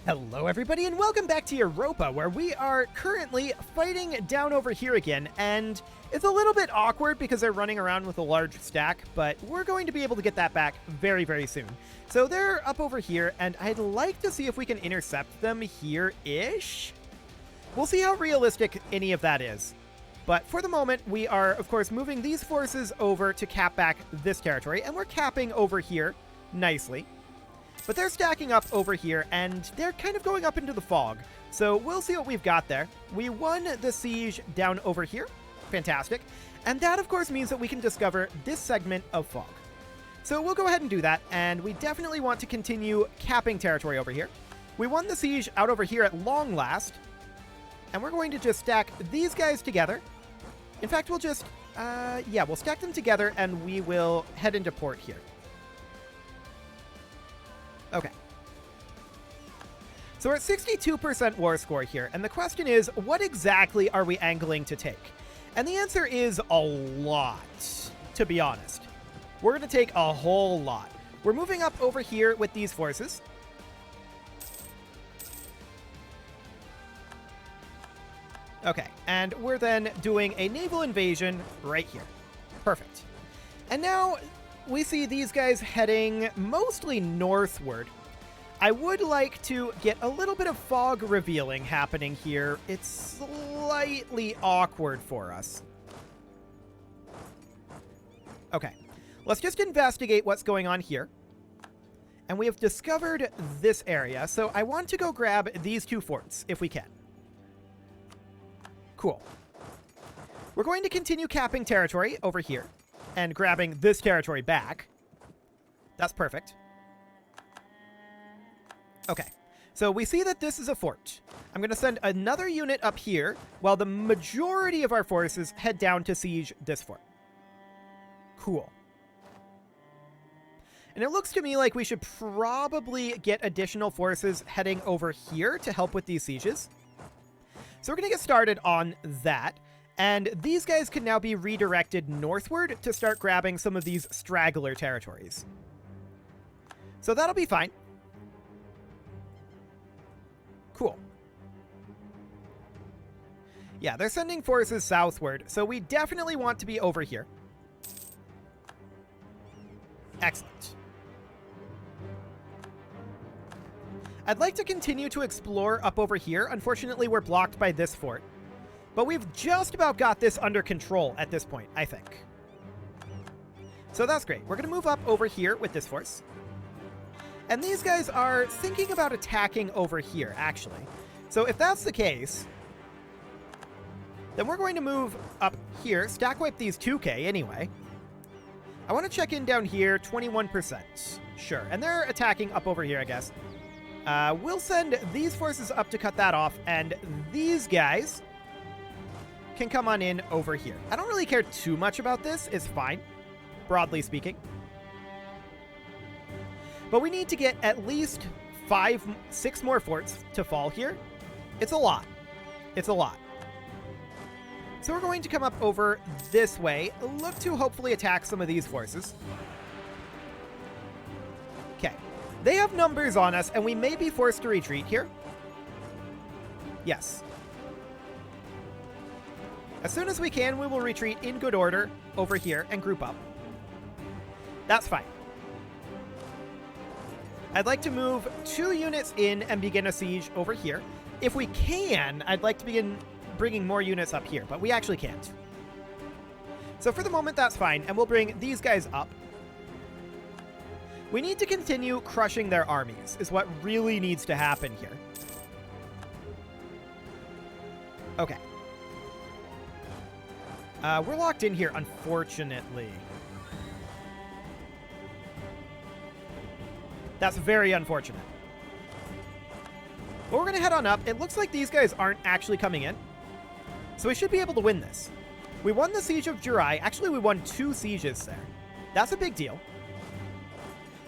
Hello everybody and welcome back to Europa, where we are currently fighting down over here again, and it's a little bit awkward because they're running around with a large stack, but we're going to be able to get that back very, very soon. So they're up over here, and I'd like to see if we can intercept them here-ish. We'll see how realistic any of that is. But for the moment, we are, of course, moving these forces over to cap back this territory, and we're capping over here nicely. But they're stacking up over here, and they're kind of going up into the fog. So we'll see what we've got there. We won the siege down over here. Fantastic. And that, of course, means that we can discover this segment of fog. So we'll go ahead and do that, and we definitely want to continue capping territory over here. We won the siege out over here at long last, and we're going to just stack these guys together. In fact, we'll just, we'll stack them together, and we will head into port here. Okay. So we're at 62% war score here, and the question is, what exactly are we angling to take? And the answer is a lot, to be honest. We're going to take a whole lot. We're moving up over here with these forces. Okay, and we're then doing a naval invasion right here. Perfect. And now we see these guys heading mostly northward. I would like to get a little bit of fog revealing happening here. It's slightly awkward for us. Okay, let's just investigate what's going on here. And we have discovered this area, so I want to go grab these two forts, if we can. Cool. We're going to continue capping territory over here and grabbing this territory back. That's perfect. Okay, so we see that this is a fort. I'm going to send another unit up here while the majority of our forces head down to siege this fort. Cool. And it looks to me like we should probably get additional forces heading over here to help with these sieges. So we're going to get started on that. And these guys can now be redirected northward to start grabbing some of these straggler territories. So that'll be fine. Cool. Yeah, they're sending forces southward, so we definitely want to be over here. Excellent. I'd like to continue to explore up over here. Unfortunately, we're blocked by this fort. But we've just about got this under control at this point, I think. So that's great. We're going to move up over here with this force. And these guys are thinking about attacking over here, actually. So if that's the case, then we're going to move up here, stack wipe these 2K anyway. I want to check in down here, 21%. Sure. And they're attacking up over here, I guess. We'll send these forces up to cut that off, and these guys can come on in over here. I don't really care too much about this. It's fine, broadly speaking. But we need to get at least 6 more forts to fall here. It's a lot. It's a lot. So we're going to come up over this way, look to hopefully attack some of these forces. Okay. They have numbers on us, and we may be forced to retreat here. Yes. As soon as we can, we will retreat in good order over here and group up. That's fine. I'd like to move 2 units in and begin a siege over here. If we can, I'd like to begin bringing more units up here, but we actually can't. So for the moment, that's fine, and we'll bring these guys up. We need to continue crushing their armies, is what really needs to happen here. Okay. We're locked in here, unfortunately. That's very unfortunate. But we're going to head on up. It looks like these guys aren't actually coming in. So we should be able to win this. We won the Siege of Jurai. Actually, we won 2 sieges there. That's a big deal.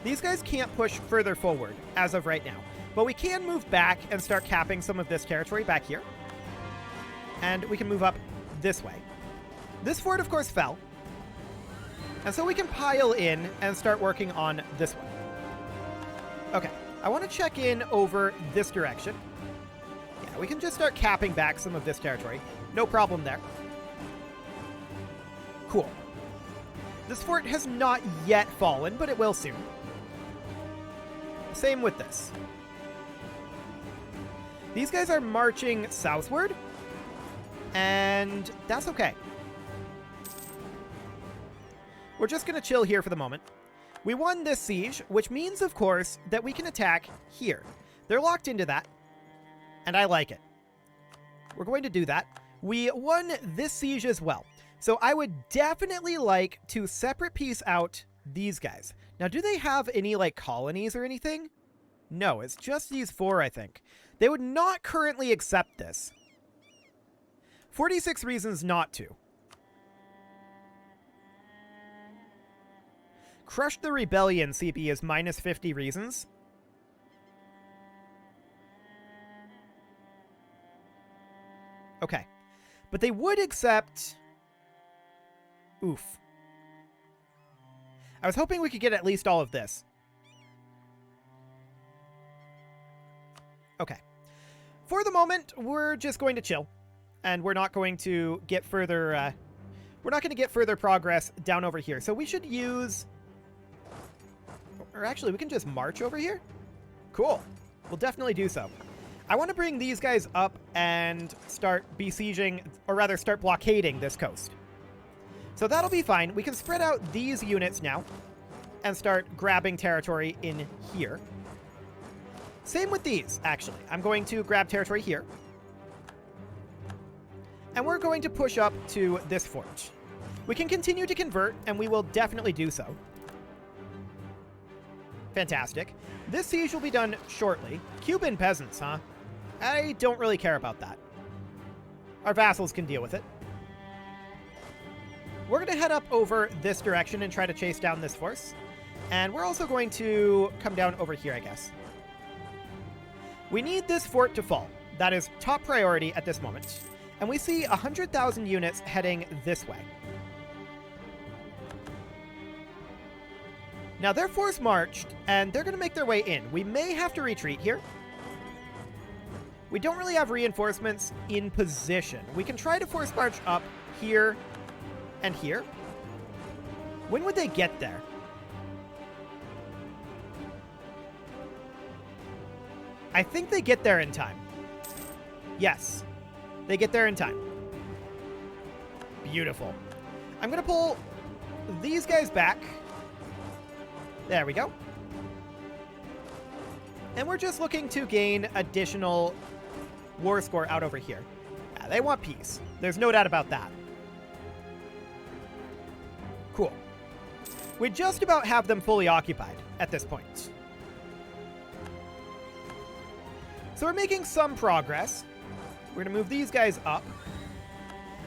These guys can't push further forward as of right now. But we can move back and start capping some of this territory back here. And we can move up this way. This fort, of course, fell. And so we can pile in and start working on this one. Okay. I want to check in over this direction. Yeah, we can just start capping back some of this territory. No problem there. Cool. This fort has not yet fallen, but it will soon. Same with this. These guys are marching southward, and that's okay. We're just going to chill here for the moment. We won this siege, which means, of course, that we can attack here. They're locked into that, and I like it. We're going to do that. We won this siege as well. So I would definitely like to separate piece out these guys. Now, do they have any, like, colonies or anything? No, it's just these 4, I think. They would not currently accept this. 46 reasons not to. Crush the Rebellion CP is minus 50 reasons. Okay. But they would accept... Oof. I was hoping we could get at least all of this. Okay. For the moment, we're just going to chill. And we're not going to get further... we're not going to get further progress down over here. So we should use... Or actually, we can just march over here? Cool. We'll definitely do so. I want to bring these guys up and start besieging, or rather start blockading this coast. So that'll be fine. We can spread out these units now and start grabbing territory in here. Same with these, actually. I'm going to grab territory here. And we're going to push up to this fort. We can continue to convert, and we will definitely do so. Fantastic. This siege will be done shortly. Cuban peasants, huh? I don't really care about that. Our vassals can deal with it. We're going to head up over this direction and try to chase down this force. And we're also going to come down over here, I guess. We need this fort to fall. That is top priority at this moment. And we see 100,000 units heading this way. Now, they're force marched, and they're going to make their way in. We may have to retreat here. We don't really have reinforcements in position. We can try to force march up here and here. When would they get there? I think they get there in time. Yes, they get there in time. Beautiful. I'm going to pull these guys back. There we go. And we're just looking to gain additional war score out over here. Yeah, they want peace. There's no doubt about that. Cool. We just about have them fully occupied at this point. So we're making some progress. We're going to move these guys up.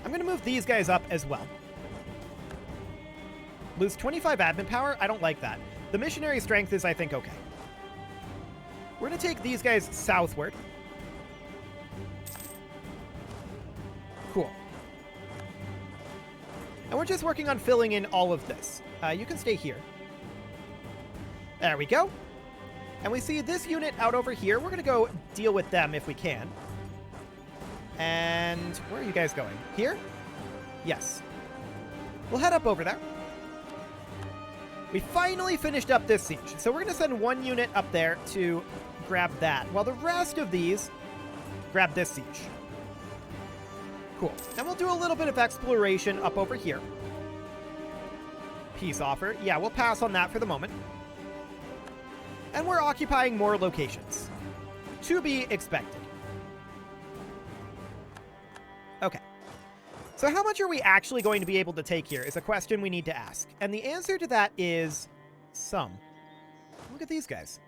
I'm going to move these guys up as well. Lose 25 admin power? I don't like that. The missionary strength is, I think, okay. We're going to take these guys southward. Cool. And we're just working on filling in all of this. You can stay here. There we go. And we see this unit out over here. We're going to go deal with them if we can. And where are you guys going? Here? Yes. We'll head up over there. We finally finished up this siege. So we're going to send one unit up there to grab that, while the rest of these grab this siege. Cool. And we'll do a little bit of exploration up over here. Peace offer. Yeah, we'll pass on that for the moment. And we're occupying more locations. To be expected. Okay. So how much are we actually going to be able to take here is a question we need to ask. And the answer to that is some. Look at these guys.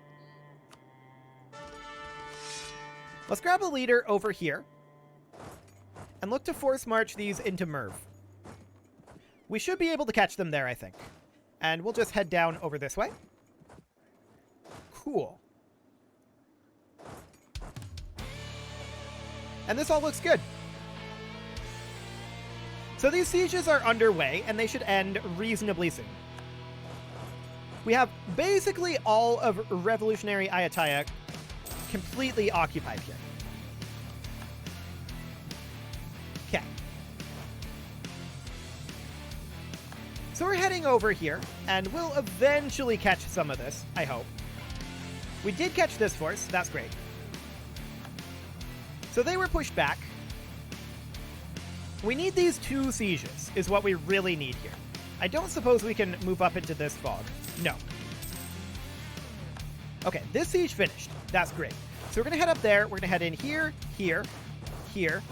Let's grab a leader over here and look to force march these into Merv. We should be able to catch them there, I think. And we'll just head down over this way. Cool. And this all looks good. So these sieges are underway, and they should end reasonably soon. We have basically all of Revolutionary Ayutthaya completely occupied here. Okay. So we're heading over here, and we'll eventually catch some of this, I hope. We did catch this force. That's great. So they were pushed back. We need these 2 sieges, is what we really need here. I don't suppose we can move up into this fog. No. Okay, this siege finished. That's great. So we're going to head up there. We're going to head in here, here, here,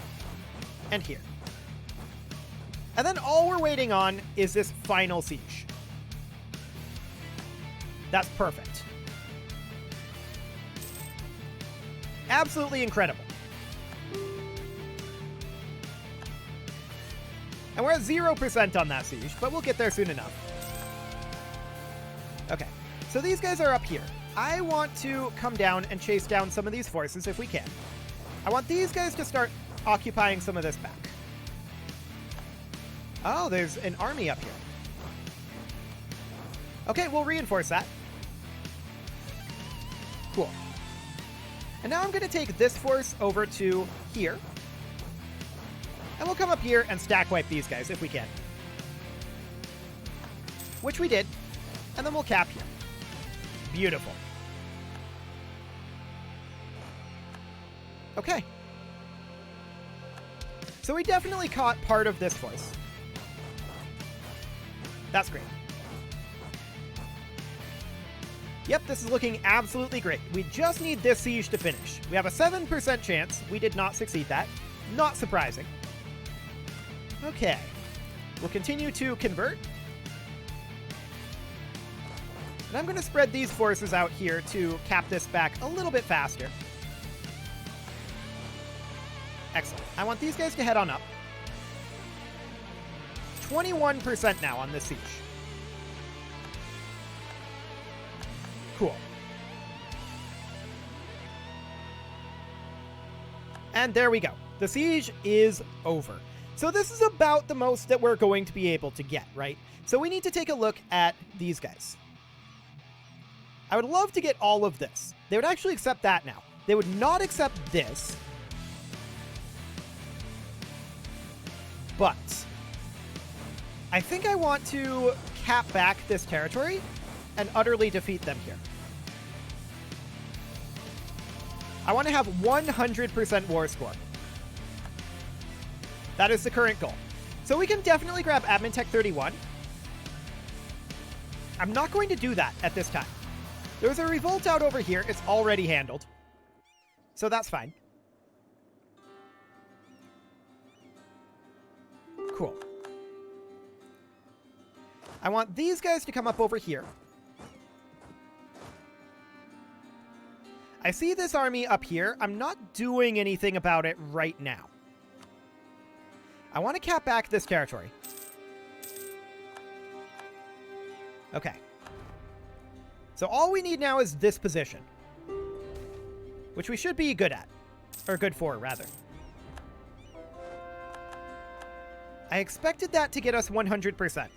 and here. And then all we're waiting on is this final siege. That's perfect. Absolutely incredible. And we're at 0% on that siege, but we'll get there soon enough. Okay, so these guys are up here. I want to come down and chase down some of these forces if we can. I want these guys to start occupying some of this back. Oh, there's an army up here. Okay, we'll reinforce that. Cool. And now I'm going to take this force over to here. And we'll come up here and stack wipe these guys if we can. Which we did. And then we'll cap here. Beautiful. Okay. So we definitely caught part of this force. That's great. Yep, this is looking absolutely great. We just need this siege to finish. We have a 7% chance. We did not succeed that. Not surprising. Okay. We'll continue to convert. And I'm going to spread these forces out here to cap this back a little bit faster. Excellent. I want these guys to head on up. 21% now on this siege. Cool. And there we go. The siege is over. So this is about the most that we're going to be able to get, right? So we need to take a look at these guys. I would love to get all of this. They would actually accept that now. They would not accept this. But I think I want to cap back this territory and utterly defeat them here. I want to have 100% war score. That is the current goal. So we can definitely grab Admin Tech 31. I'm not going to do that at this time. There's a revolt out over here. It's already handled. So that's fine. Cool. I want these guys to come up over here. I see this army up here. I'm not doing anything about it right now. I want to cap back this territory. Okay. So all we need now is this position. Which we should be good at. Or good for, rather. I expected that to get us 100%.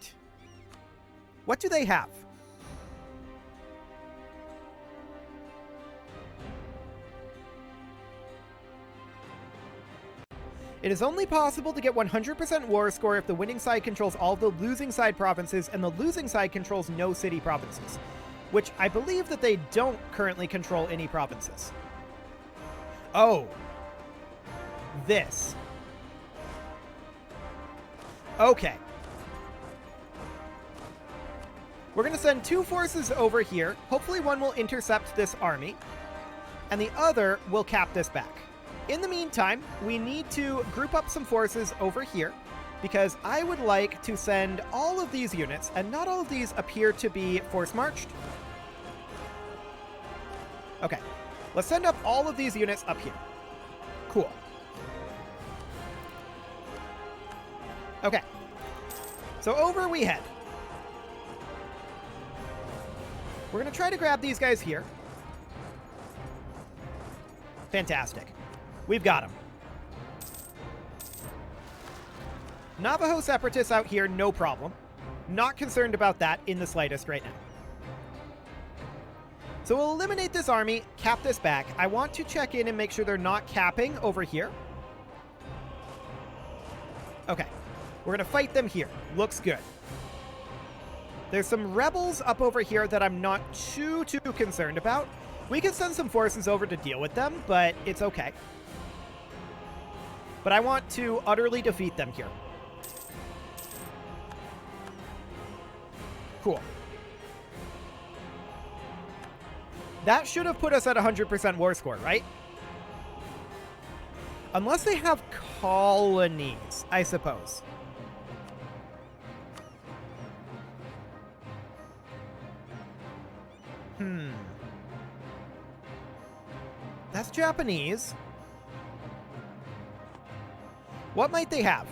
What do they have? It is only possible to get 100% war score if the winning side controls all the losing side provinces and the losing side controls no city provinces, which I believe that they don't currently control any provinces. Oh. This. Okay. We're going to send 2 forces over here. Hopefully one will intercept this army, and the other will cap this back. In the meantime, we need to group up some forces over here, because I would like to send all of these units, and not all of these appear to be force-marched. Okay, let's send up all of these units up here. Cool. Okay, so over we head. We're going to try to grab these guys here. Fantastic. We've got them. Navajo separatists out here, no problem. Not concerned about that in the slightest right now. So we'll eliminate this army, cap this back. I want to check in and make sure they're not capping over here. Okay. We're going to fight them here. Looks good. There's some rebels up over here that I'm not too concerned about. We can send some forces over to deal with them, but it's okay. But I want to utterly defeat them here. Cool. That should have put us at 100% war score, right? Unless they have colonies, I suppose. That's Japanese. What might they have?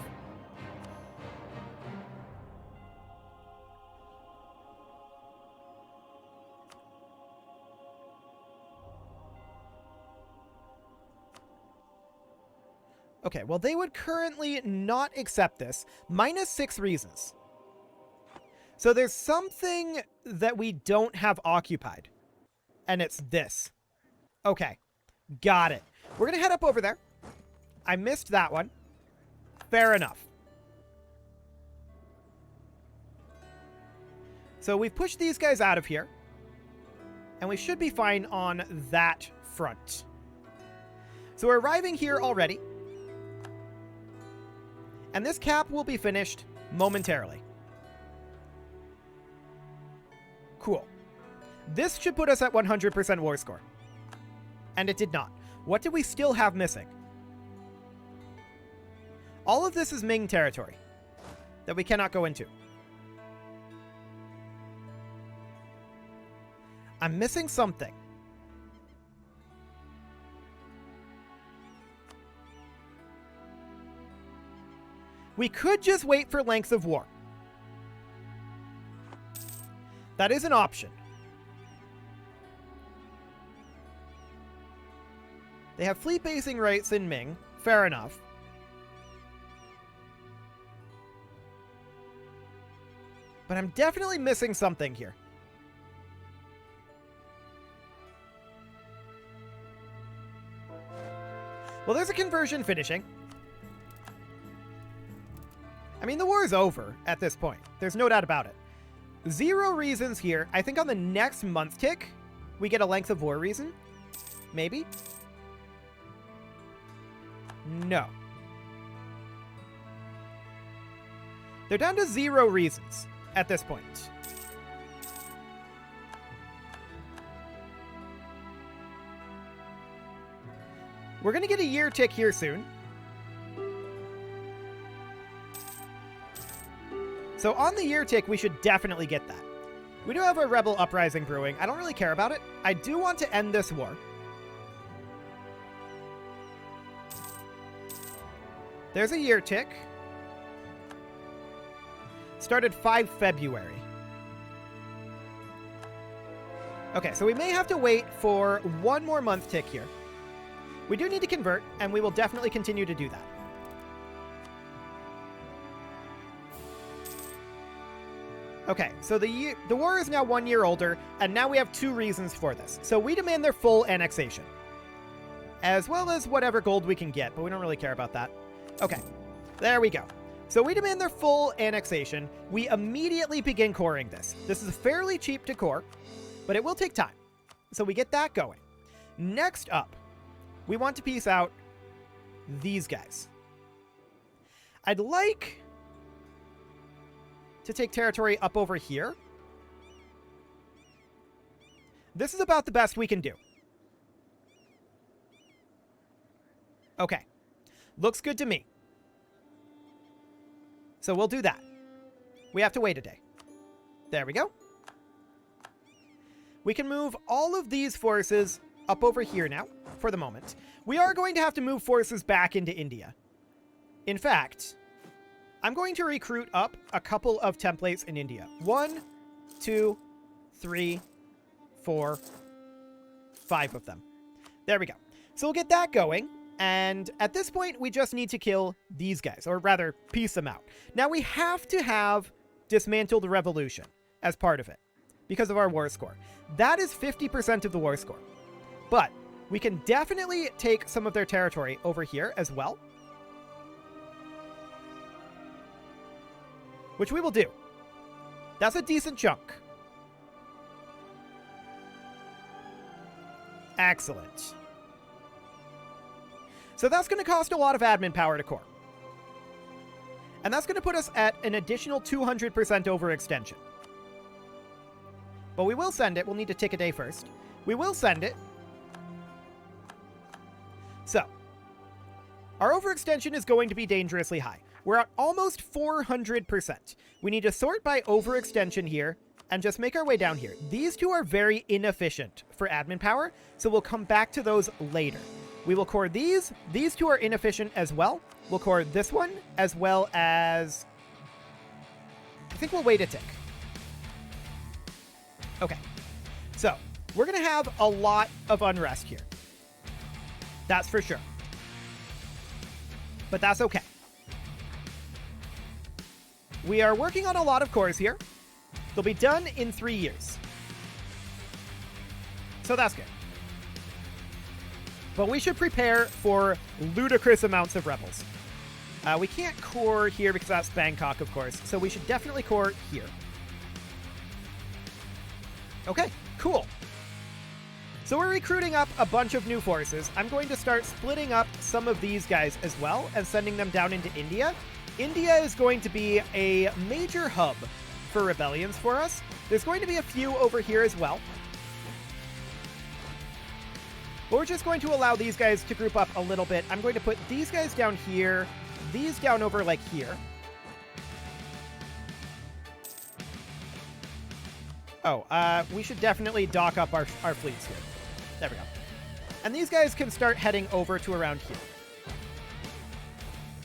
Okay, well, they would currently not accept this. -6 reasons. So there's something that we don't have occupied. And it's this. Okay, got it. We're going to head up over there. I missed that one. Fair enough. So we've pushed these guys out of here. And we should be fine on that front. So we're arriving here already. And this cap will be finished momentarily. Cool. This should put us at 100% war score. And it did not. What do we still have missing? All of this is Ming territory that we cannot go into. I'm missing something. We could just wait for length of war. That is an option. They have fleet basing rights in Ming. Fair enough. But I'm definitely missing something here. Well, there's a conversion finishing. I mean, the war is over at this point. There's no doubt about it. 0 reasons here. I think on the next month tick, we get a length of war reason. Maybe. No. They're down to 0 reasons at this point. We're going to get a year tick here soon. So on the year tick, we should definitely get that. We do have a rebel uprising brewing. I don't really care about it. I do want to end this war. There's a year tick. Started 5 February. Okay, so we may have to wait for 1 more month tick here. We do need to convert, and we will definitely continue to do that. Okay, so the war is now 1 year older, and now we have 2 reasons for this. So we demand their full annexation, as well as whatever gold we can get, but we don't really care about that. Okay, there we go. So we demand their full annexation. We immediately begin coring this. This is fairly cheap to core, but it will take time. So we get that going. Next up, we want to piece out these guys. I'd like to take territory up over here. This is about the best we can do. Okay. Looks good to me. So we'll do that. We have to wait a day. There we go. We can move all of these forces up over here now, for the moment. We are going to have to move forces back into India. In fact, I'm going to recruit up a couple of templates in India. 1, 2, 3, 4, 5 of them. There we go. So we'll get that going. And at this point, we just need to kill these guys, or rather, piece them out. Now, we have to have dismantled revolution as part of it. because of our war score. That is 50% of the war score. But we can definitely take some of their territory over here as well, which we will do. That's a decent chunk. Excellent. So that's going to cost a lot of admin power to core. And that's going to put us at an additional 200% overextension. But we will send it. We'll need to tick a day first. We will send it. So, our overextension is going to be dangerously high. We're at almost 400%. We need to sort by overextension here and just make our way down here. These two are very inefficient for admin power, so we'll come back to those later. We will core these. These two are inefficient as well. We'll core this one as well as... I think we'll wait a tick. Okay. So, we're going to have a lot of unrest here. That's for sure. But that's okay. We are working on a lot of cores here. They'll be done in 3 years. So that's good. But we should prepare for ludicrous amounts of rebels. We can't core here because that's Bangkok, of course. So we should definitely core here. Okay, cool. So we're recruiting up a bunch of new forces. I'm going to start splitting up some of these guys as well and sending them down into India. India is going to be a major hub for rebellions for us. There's going to be a few over here as well. But we're just going to allow these guys to group up a little bit. I'm going to put these guys down here, these down over like here. Oh, we should definitely dock up our fleets here. There we go. And these guys can start heading over to around here.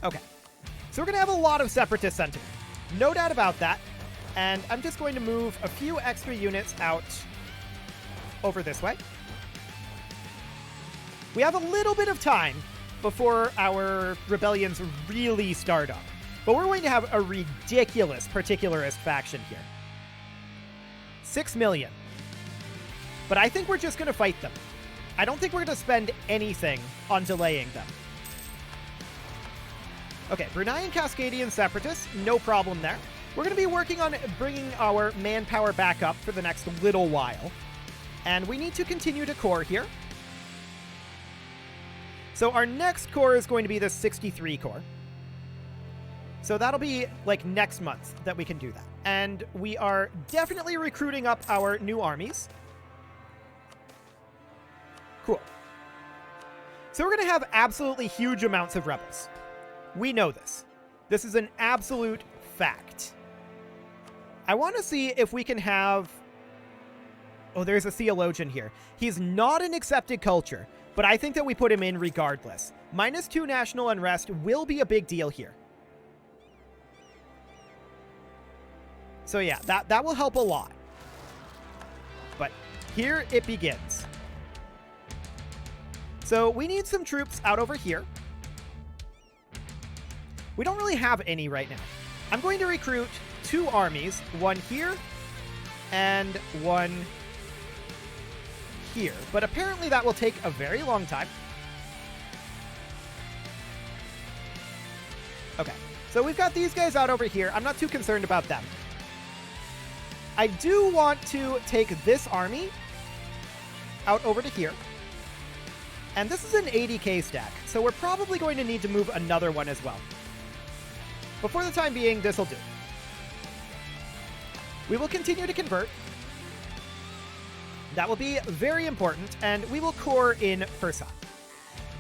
Okay. So we're going to have a lot of separatist sentiment. No doubt about that. And I'm just going to move a few extra units out over this way. We have a little bit of time before our rebellions really start up. But we're going to have a ridiculous particularist faction here. 6 million. But I think we're just going to fight them. I don't think we're going to spend anything on delaying them. Okay, Brunei and Cascadian separatists, no problem there. We're going to be working on bringing our manpower back up for the next little while. And we need to continue to core here. So our next core is going to be the 63 core. So that'll be like next month that we can do that. And we are definitely recruiting up our new armies. Cool. So we're going to have absolutely huge amounts of rebels. We know this. This is an absolute fact. I want to see if we can have... Oh, there's a theologian here. He's not an accepted culture, but I think that we put him in regardless. -2 national unrest will be a big deal here. So yeah, that will help a lot. But here it begins. So we need some troops out over here. We don't really have any right now. I'm going to recruit 2 armies, one here and one here. But apparently that will take a very long time. Okay, so we've got these guys out over here. I'm not too concerned about them. I do want to take this army out over to here. And this is an 80k stack, so we're probably going to need to move another one as well. But for the time being, this will do. We will continue to convert. That will be very important, and we will core in Persa.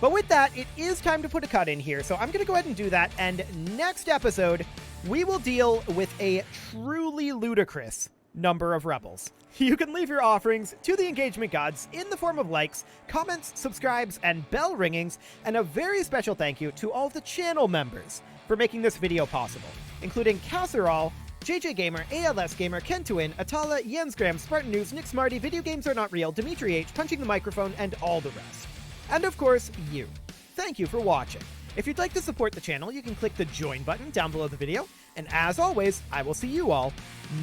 But with that, it is time to put a cut in here, so I'm going to go ahead and do that, and next episode, we will deal with a truly ludicrous number of rebels. You can leave your offerings to the engagement gods in the form of likes, comments, subscribes, and bell ringings, and a very special thank you to all of the channel members for making this video possible, including Casserole, JJ Gamer, ALS Gamer, Kentuin, Atala, Jensgram, Spartan News, Nick Smarty, Video Games Are Not Real, Dimitri H, Punching the Microphone, and all the rest. And of course, you. Thank you for watching. If you'd like to support the channel, you can click the join button down below the video, and as always, I will see you all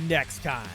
next time.